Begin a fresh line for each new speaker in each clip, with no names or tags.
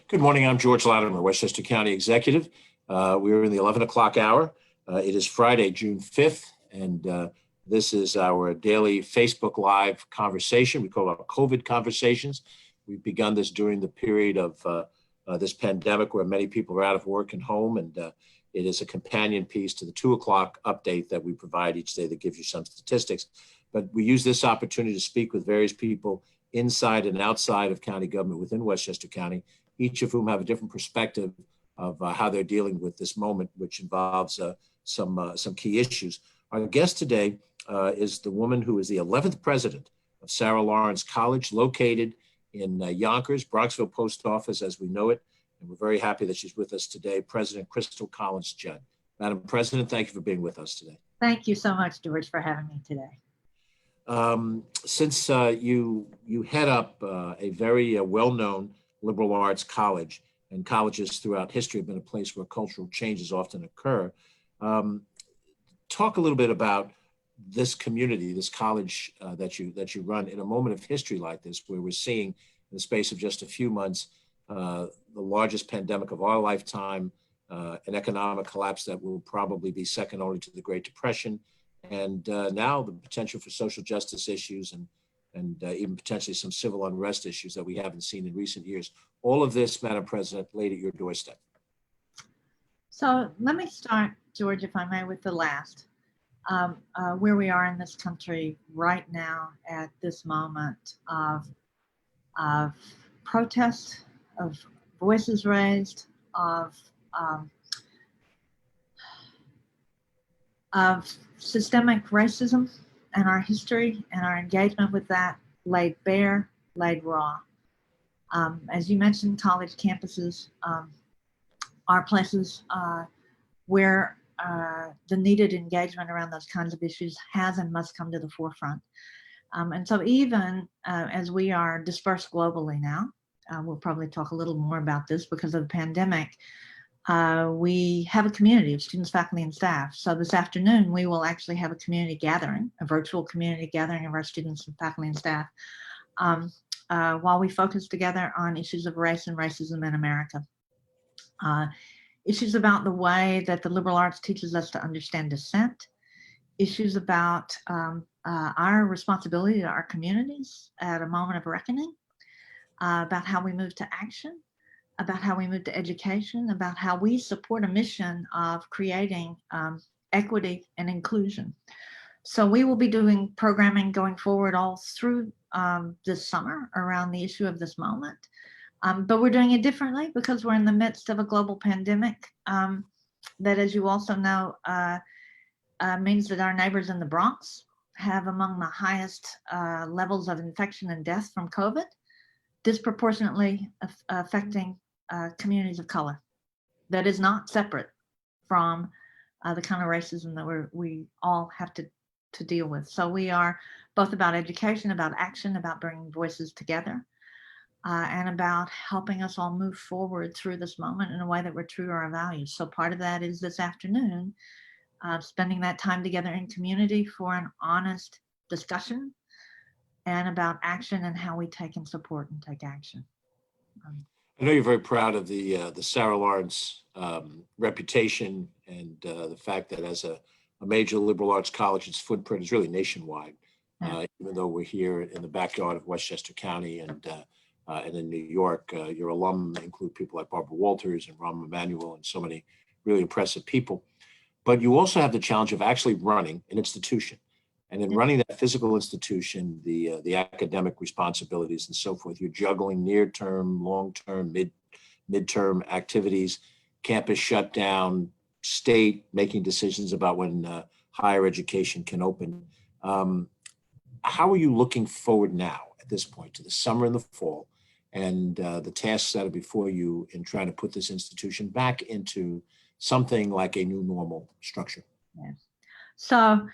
Good morning. I'm George Latimer, Westchester County Executive. We're in the 11 o'clock hour. It is Friday, June 5th, and this is our daily Facebook Live conversation. We call it COVID Conversations. We've begun this during the period of this pandemic where many people are out of work and home, and it is a companion piece to the 2 o'clock update that we provide each day that gives you some statistics. But we use this opportunity to speak with various people inside and outside of county government within Westchester County, each of whom have a different perspective of how they're dealing with this moment, which involves some key issues. Our guest today is the woman who is the 11th president of Sarah Lawrence College, located in Yonkers, Bronxville Post Office as we know it. And we're very happy that she's with us today, President Cristle Judd. Madam President, thank you for being with us today.
Thank you so much, George, for having me today.
Since you head up a very well-known liberal arts college, and colleges throughout history have been a place where cultural changes often occur, talk a little bit about this community, this college that you run in a moment of history like this, where we're seeing in the space of just a few months the largest pandemic of our lifetime, an economic collapse that will probably be second only to the Great Depression, and now the potential for social justice issues and even potentially some civil unrest issues that we haven't seen in recent years. All of this, Madam President, laid at your doorstep.
So let me start, George, if I may, with the last. Where we are in this country right now at this moment of protest, of voices raised, of systemic racism and our history and our engagement with that laid bare, laid raw. As you mentioned, college campuses are places where the needed engagement around those kinds of issues has and must come to the forefront. And so even as we are dispersed globally now, we'll probably talk a little more about this because of the pandemic, we have a community of students, faculty, and staff. So this afternoon, we will actually have a community gathering, a virtual community gathering of our students and faculty and staff, while we focus together on issues of race and racism in America. Issues about the way that the liberal arts teaches us to understand dissent, issues about our responsibility to our communities at a moment of reckoning, about how we move to action, about how we move to education, about how we support a mission of creating equity and inclusion. So we will be doing programming going forward all through this summer around the issue of this moment. But we're doing it differently because we're in the midst of a global pandemic that, as you also know, means that our neighbors in the Bronx have among the highest levels of infection and death from COVID, disproportionately affecting communities of color. That is not separate from the kind of racism that we all have to deal with. So we are both about education, about action, about bringing voices together, and about helping us all move forward through this moment in a way that we're true to our values. So part of that is this afternoon, spending that time together in community for an honest discussion and about action and how we take and support and take action.
I know you're very proud of the Sarah Lawrence reputation and the fact that as a major liberal arts college, its footprint is really nationwide. Even though we're here in the backyard of Westchester County and in New York, your alum include people like Barbara Walters and Rahm Emanuel and so many really impressive people. But you also have the challenge of actually running an institution. And in running that physical institution, the academic responsibilities and so forth, you're juggling near-term, long-term, mid-term activities, campus shutdown, state making decisions about when higher education can open. How are you looking forward now at this point to the summer and the fall and the tasks that are before you in trying to put this institution back into something like a new normal structure?
Yes. So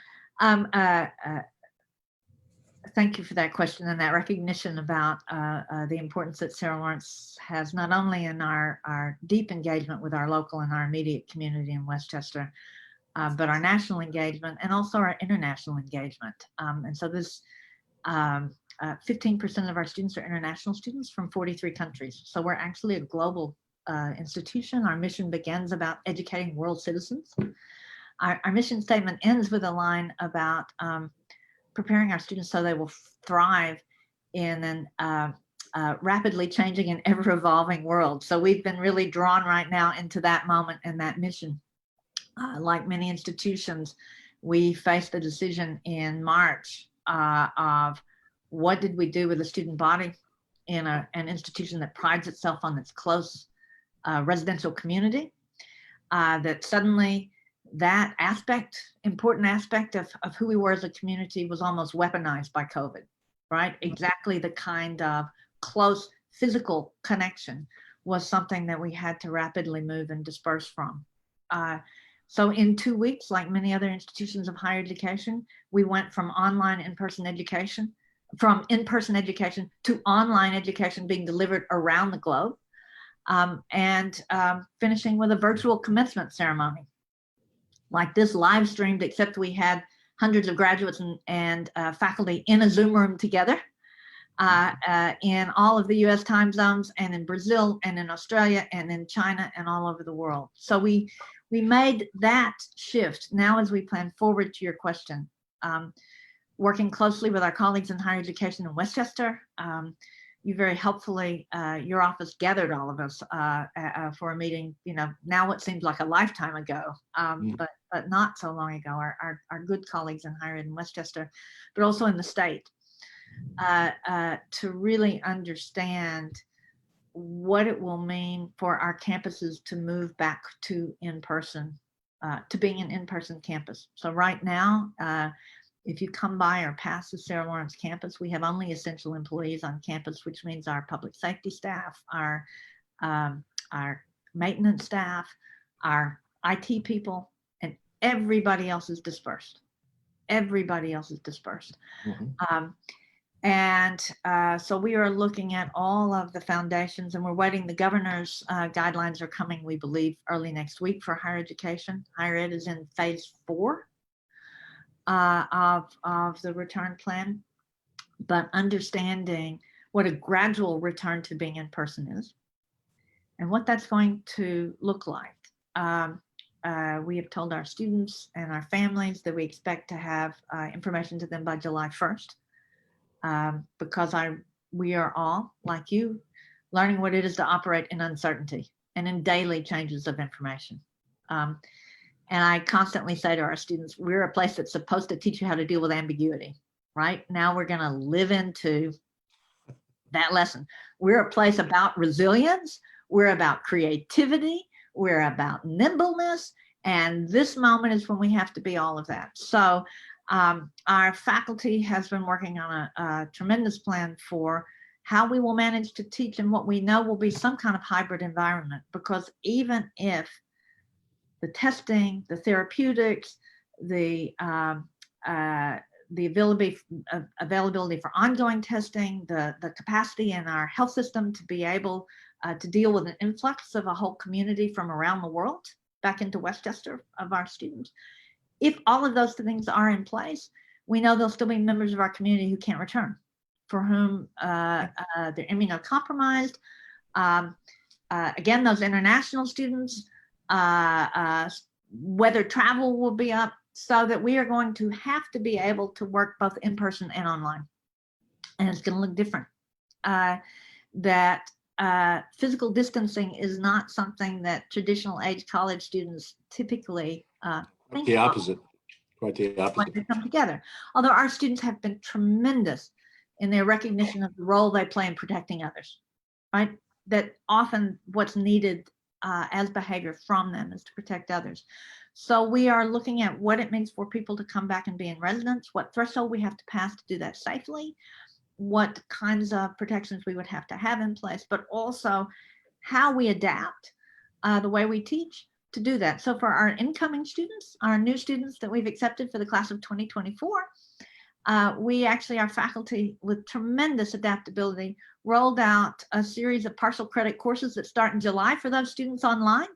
thank you for that question and that recognition about the importance that Sarah Lawrence has, not only in our deep engagement with our local and our immediate community in Westchester, but our national engagement and also our international engagement. And so this 15% of our students are international students from 43 countries. So we're actually a global institution. Our mission begins about educating world citizens. Our mission statement ends with a line about preparing our students so they will thrive in an rapidly changing and ever-evolving world. So we've been really drawn right now into that moment and that mission. Like many institutions, we faced the decision in March of what did we do with the student body in an institution that prides itself on its close residential community, that suddenly that important aspect of who we were as a community was almost weaponized by COVID, right? Exactly the kind of close physical connection was something that we had to rapidly move and disperse from. So in 2 weeks, like many other institutions of higher education, we went from online in-person education, from in-person education to online education being delivered around the globe, and finishing with a virtual commencement ceremony. Like this live streamed, except we had hundreds of graduates and faculty in a Zoom room together in all of the US time zones, and in Brazil and in Australia and in China and all over the world. So we made that shift. Now, as we plan forward to your question, working closely with our colleagues in higher education in Westchester, you very helpfully, your office gathered all of us for a meeting, now what seems like a lifetime ago, but not so long ago, our good colleagues in higher ed in Westchester, but also in the state, to really understand what it will mean for our campuses to move back to in-person, to being an in-person campus. So right now, if you come by or pass the Sarah Lawrence campus, we have only essential employees on campus, which means our public safety staff, our maintenance staff, our IT people, and everybody else is dispersed. Everybody else is dispersed. Mm-hmm. So we are looking at all of the foundations, and we're waiting. The governor's guidelines are coming, we believe, early next week for higher education. Higher ed is in phase 4 of the return plan, but understanding what a gradual return to being in person is and what that's going to look like. We have told our students and our families that we expect to have information to them by July 1st. Because we are all, like you, learning what it is to operate in uncertainty and in daily changes of information. And I constantly say to our students, we're a place that's supposed to teach you how to deal with ambiguity, right? Now we're going to live into that lesson. We're a place about resilience. We're about creativity. We're about nimbleness. And this moment is when we have to be all of that. So our faculty has been working on a tremendous plan for how we will manage to teach in what we know will be some kind of hybrid environment, because even if the testing, the therapeutics, the availability for ongoing testing, the capacity in our health system to be able to deal with an influx of a whole community from around the world back into Westchester of our students. If all of those things are in place, we know there'll still be members of our community who can't return, for whom they're immunocompromised. Again, those international students, whether travel will be up, so that we are going to have to be able to work both in person and online. And it's going to look different. That physical distancing is not something that traditional age college students typically think
the opposite. Quite the opposite.
When they come together. Although our students have been tremendous in their recognition of the role they play in protecting others, right? That often what's needed as behavior from them is to protect others. So we are looking at what it means for people to come back and be in residence, what threshold we have to pass to do that safely, what kinds of protections we would have to have in place, but also how we adapt the way we teach to do that. So for our incoming students, our new students that we've accepted for the class of 2024, we actually, our faculty with tremendous adaptability, rolled out a series of partial credit courses that start in July for those students online,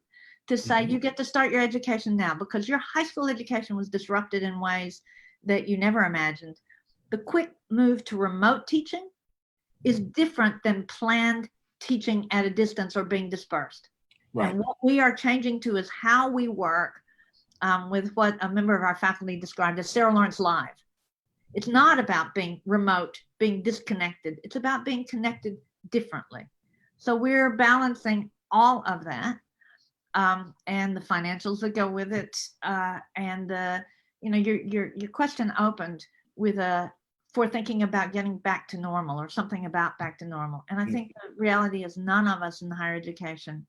to say you get to start your education now, because your high school education was disrupted in ways that you never imagined. the quick move to remote teaching is different than planned teaching at a distance or being dispersed.
Right.
And what we are changing to is how we work with what a member of our faculty described as Sarah Lawrence Live. It's not about being remote, being disconnected. It's about being connected differently. So we're balancing all of that and the financials that go with it. Your question opened with for thinking about getting back to normal or something about back to normal. And I think the reality is none of us in higher education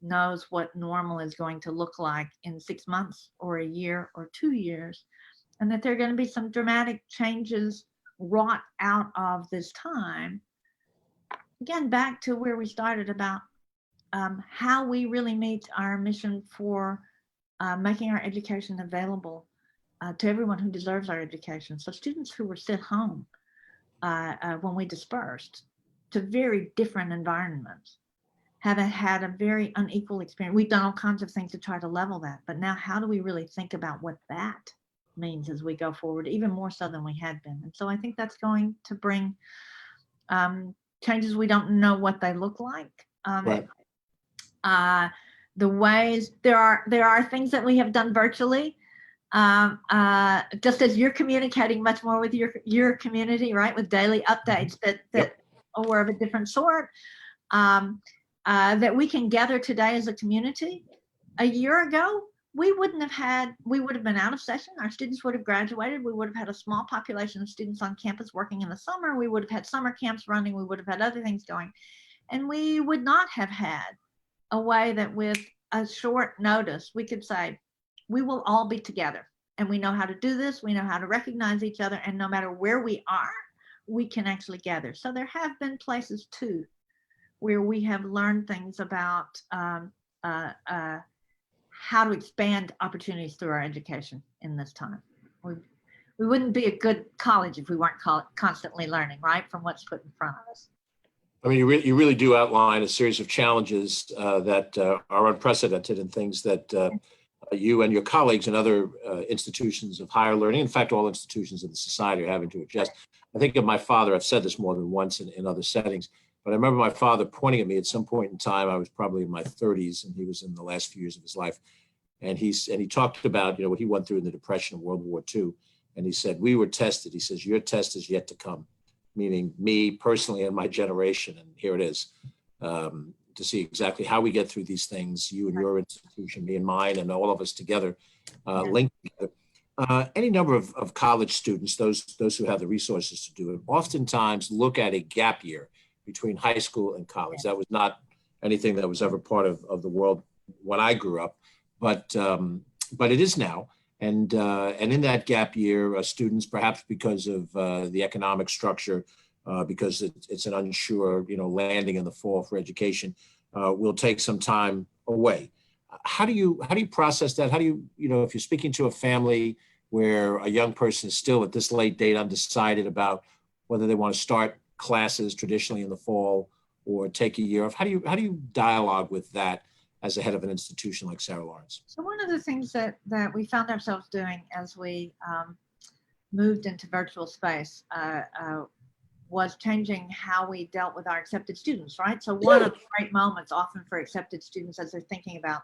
knows what normal is going to look like in 6 months or a year or 2 years, and that there are going to be some dramatic changes wrought out of this time. Again, back to where we started about how we really meet our mission for making our education available to everyone who deserves our education. So students who were sent home when we dispersed to very different environments have had a very unequal experience. We've done all kinds of things to try to level that, but now how do we really think about what that means as we go forward, even more so than we had been? And so I think that's going to bring changes. We don't know what they look like.
Right.
The ways there are things that we have done virtually, just as you're communicating much more with your community, right, with daily updates that were of a different sort. That we can gather today as a community. A year ago, we would have been out of session. Our students would have graduated. We would have had a small population of students on campus working in the summer. We would have had summer camps running. We would have had other things going. And we would not have had a way that with a short notice, we could say, we will all be together. And we know how to do this. We know how to recognize each other. And no matter where we are, we can actually gather. So there have been places too where we have learned things about how to expand opportunities through our education in this time. We wouldn't be a good college if we weren't constantly learning, right, from what's put in front of us.
I mean, you really do outline a series of challenges that are unprecedented and things that you and your colleagues and other institutions of higher learning, in fact, all institutions of the society are having to adjust. I think of my father, I've said this more than once in other settings, but I remember my father pointing at me at some point in time. I was probably in my 30s and he was in the last few years of his life. And he talked about, what he went through in the Depression of World War II. And he said, we were tested. He says, your test is yet to come, meaning me personally and my generation. And here it is, to see exactly how we get through these things, you and your institution, me and mine, and all of us together, linked together. Any number of college students, those who have the resources to do it, oftentimes look at a gap year between high school and college. That was not anything that was ever part of the world when I grew up, but it is now. And in that gap year, students, perhaps because of the economic structure, because it's an unsure, landing in the fall for education, will take some time away. How do you process that? How do you, if you're speaking to a family where a young person is still at this late date undecided about whether they want to start classes traditionally in the fall or take a year off, how do you dialogue with that as a head of an institution like Sarah Lawrence?
So one of the things that we found ourselves doing as we moved into virtual space was changing how we dealt with our accepted students, right? So one of the great moments often for accepted students as they're thinking about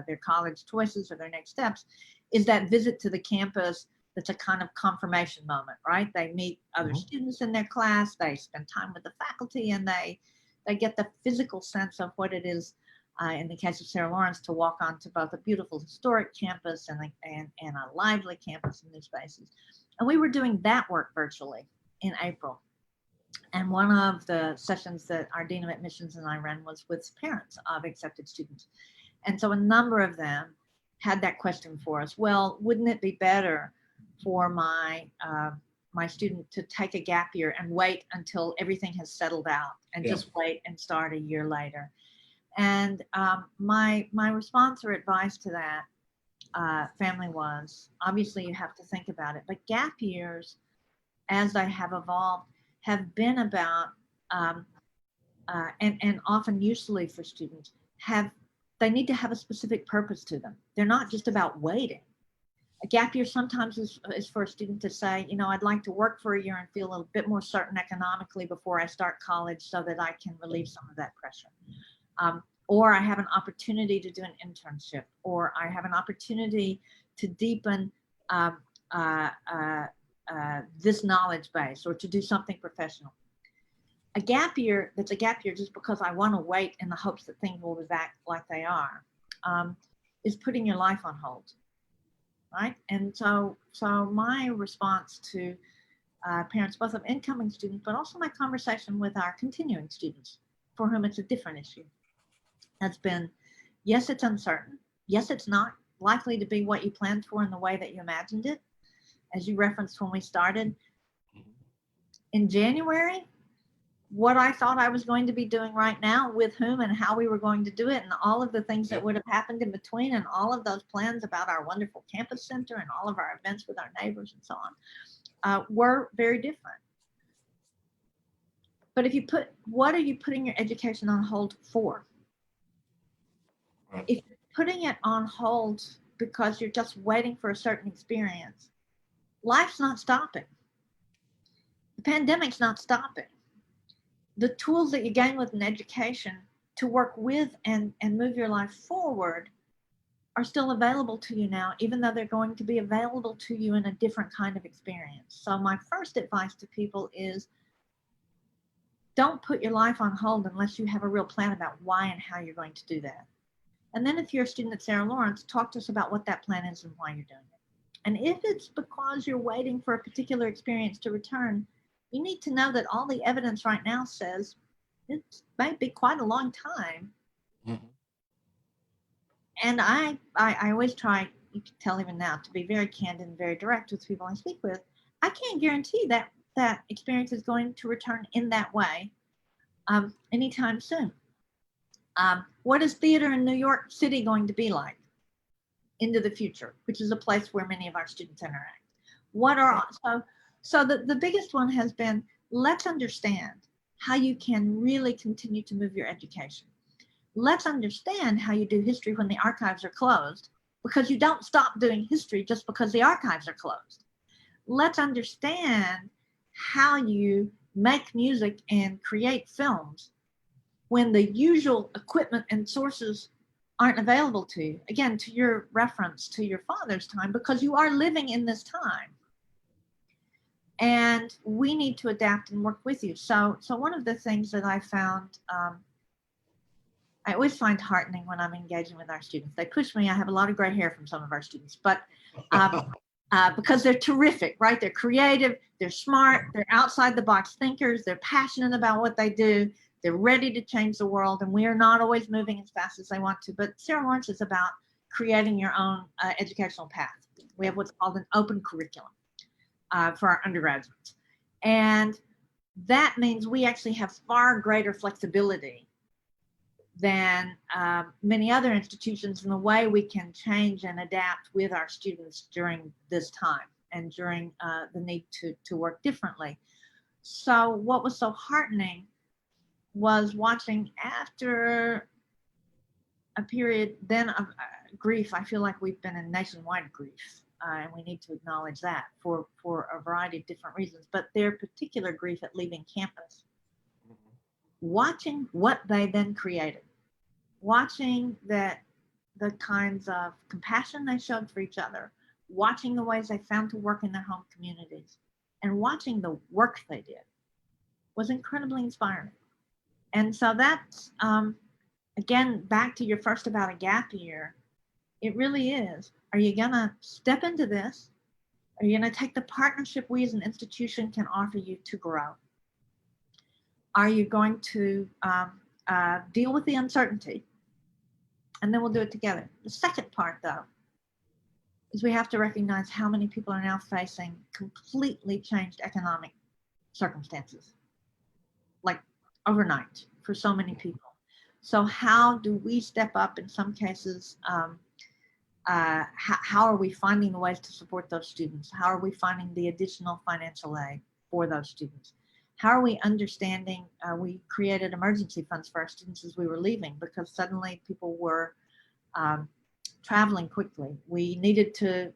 their college choices or their next steps is that visit to the campus. That's a kind of confirmation moment, right? They meet other students in their class, they spend time with the faculty, and they get the physical sense of what it is, in the case of Sarah Lawrence, to walk onto both a beautiful historic campus and a lively campus in new spaces. And we were doing that work virtually in April. And one of the sessions that our Dean of Admissions and I ran was with parents of accepted students. And so a number of them had that question for us. Well, wouldn't it be better for my student to take a gap year and wait until everything has settled out and just wait and start a year later? And my response or advice to that family was, obviously you have to think about it, but gap years, as they have evolved, have been about, and often usefully for students, they need to have a specific purpose to them. They're not just about waiting. A gap year sometimes is for a student to say, you know, I'd like to work for a year and feel a bit more certain economically before I start college so that I can relieve some of that pressure. Or I have an opportunity to do an internship, or I have an opportunity to deepen this knowledge base, or to do something professional. A gap year that's a gap year just because I want to wait in the hopes that things will be back like they are, is putting your life on hold, right? And so my response to parents, both of incoming students, but also my conversation with our continuing students, for whom it's a different issue, has been, yes, it's uncertain. Yes, it's not likely to be what you planned for in the way that you imagined it. As you referenced when we started in January, what I thought I was going to be doing right now, with whom and how we were going to do it, and all of the things that would have happened in between, and all of those plans about our wonderful campus center and all of our events with our neighbors and so on, were very different. But if you put, what are you putting your education on hold for?
Right.
If you're putting it on hold because you're just waiting for a certain experience, life's not stopping. The pandemic's not stopping. The tools that you gain with an education to work with and move your life forward are still available to you now, even though they're going to be available to you in a different kind of experience. So my first advice to people is, don't put your life on hold unless you have a real plan about why and how you're going to do that. And then if you're a student at Sarah Lawrence, talk to us about what that plan is and why you're doing it. And if it's because you're waiting for a particular experience to return, you need to know that all the evidence right now says it might be quite a long time. Mm-hmm. And I always try, you can tell even now, to be very candid and very direct with people I speak with. I can't guarantee that that experience is going to return in that way anytime soon. What is theater in New York City going to be like into the future, which is a place where many of our students interact? What are, so the biggest one has been, let's understand how you can really continue to move your education. Let's understand how you do history when the archives are closed, because you don't stop doing history just because the archives are closed. Let's understand how you make music and create films when the usual equipment and sources aren't available to you. Again, to your reference to your father's time, because you are living in this time. And we need to adapt and work with you. So one of the things that I found, I always find heartening when I'm engaging with our students. They push me. I have a lot of gray hair from some of our students, but because they're terrific, right? They're creative, they're smart, they're outside the box thinkers, they're passionate about what they do, they're ready to change the world, and we are not always moving as fast as they want to. But Sarah Lawrence is about creating your own educational path. We have what's called an open curriculum for our undergraduates. And that means we actually have far greater flexibility than many other institutions in the way we can change and adapt with our students during this time and during the need to work differently. So what was so heartening was watching, after a period then of grief. I feel like we've been in nationwide grief, and we need to acknowledge that for a variety of different reasons, but their particular grief at leaving campus. Watching what they then created, watching that the kinds of compassion they showed for each other, watching the ways they found to work in their home communities, and watching the work they did was incredibly inspiring. And so that's, again, back to your first about a gap year, it really is. Are you going to step into this? Are you going to take the partnership we as an institution can offer you to grow? Are you going to deal with the uncertainty? And then we'll do it together. The second part, though, is we have to recognize how many people are now facing completely changed economic circumstances, like overnight for so many people. So how do we step up in some cases? How are we finding the ways to support those students? How are we finding the additional financial aid for those students? How are we understanding, we created emergency funds for our students as we were leaving, because suddenly people were traveling quickly. We needed to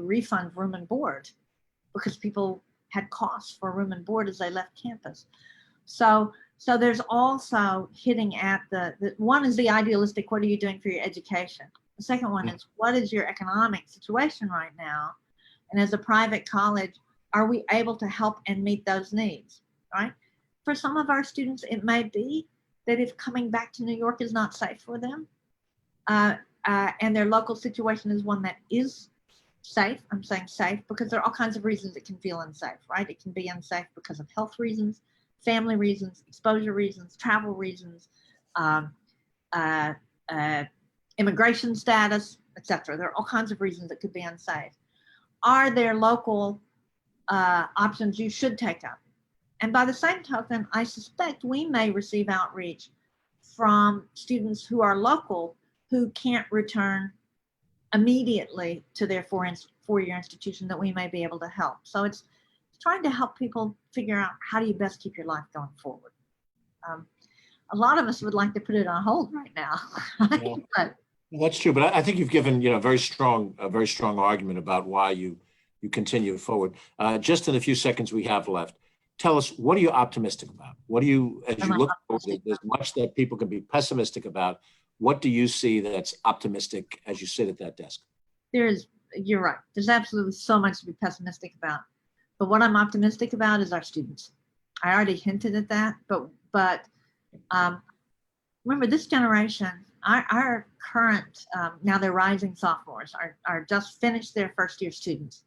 refund room and board because people had costs for room and board as they left campus. So there's also hitting at the one is the idealistic, what are you doing for your education? The second one is, what is your economic situation right now? And as a private college, are we able to help and meet those needs, right? For some of our students, it may be that if coming back to New York is not safe for them, and their local situation is one that is safe, I'm saying safe because there are all kinds of reasons it can feel unsafe, right? It can be unsafe because of health reasons, family reasons, exposure reasons, travel reasons, immigration status, etc. There are all kinds of reasons it could be unsafe. Are there local options you should take up? And by the same token, I suspect we may receive outreach from students who are local who can't return immediately to their four-year institution that we may be able to help. So it's trying to help people figure out how do you best keep your life going forward. A lot of us would like to put it on hold right now.
Yeah.
But,
That's true, but I think you've given a very strong argument about why you continue forward. Just in the few seconds we have left, tell us, what are you optimistic about? What do you, as you look forward, there's much that people can be pessimistic about. What do you see that's optimistic as you sit at that desk?
You're right. There's absolutely so much to be pessimistic about. But what I'm optimistic about is our students. I already hinted at that, but remember this generation, our current, now they're rising sophomores, are just finished their first year students.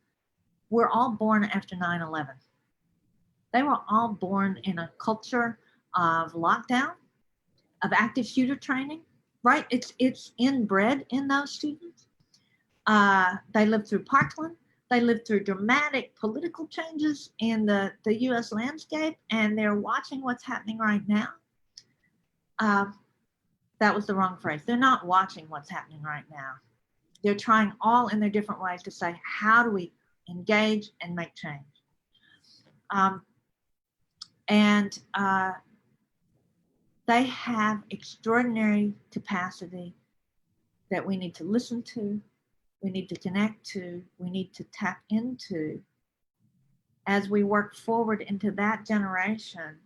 We're all born after 9/11. They were all born in a culture of lockdown, of active shooter training, right? It's inbred in those students. They lived through Parkland. They lived through dramatic political changes in the U.S. landscape, and they're watching what's happening right now. That was the wrong phrase. They're not watching what's happening right now. They're trying all in their different ways to say, how do we engage and make change? They have extraordinary capacity that we need to listen to, we need to connect to, we need to tap into as we work forward into that generation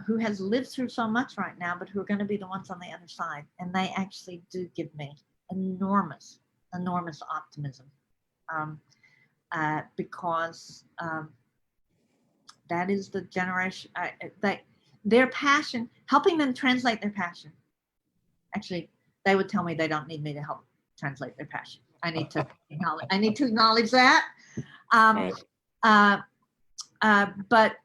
who has lived through so much right now, but who are going to be the ones on the other side. And they actually do give me enormous optimism because that is the generation, their passion, helping them translate their passion. Actually, they would tell me they don't need me to help translate their passion. I need to acknowledge that. But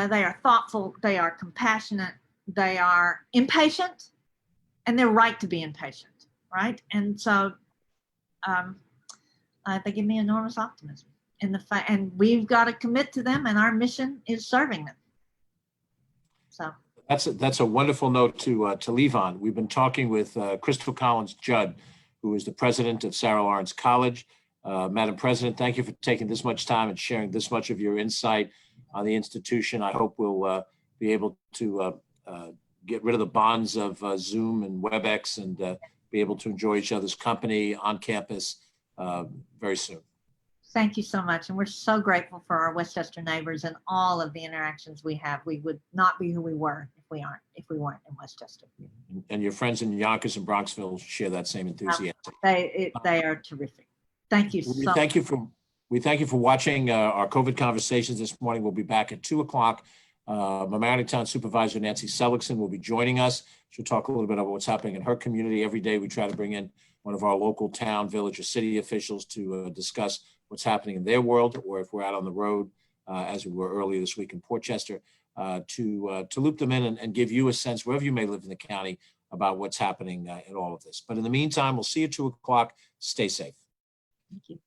they are thoughtful, they are compassionate, they are impatient, and they're right to be impatient, right? And so they give me enormous optimism. And we've got to commit to them, and our mission is serving them. So
that's a wonderful note to leave on. We've been talking with Cristle Collins Judd, who is the president of Sarah Lawrence College. Madam President, thank you for taking this much time and sharing this much of your insight on the institution. I hope we'll be able to get rid of the bonds of Zoom and WebEx and be able to enjoy each other's company on campus very soon.
Thank you so much. And we're so grateful for our Westchester neighbors and all of the interactions we have. We would not be who we were if we weren't in Westchester.
And your friends in Yonkers and Bronxville share that same enthusiasm.
They are terrific. Thank you so much.
We thank you for watching our COVID conversations this morning. We'll be back at 2 o'clock. Mamaroneck Town Supervisor Nancy Seligson will be joining us. She'll talk a little bit about what's happening in her community. Every day we try to bring in one of our local town, village, or city officials to discuss what's happening in their world, or if we're out on the road, as we were earlier this week in Portchester, to loop them in and give you a sense, wherever you may live in the county, about what's happening in all of this. But in the meantime, we'll see you at 2 o'clock. Stay safe.
Thank you.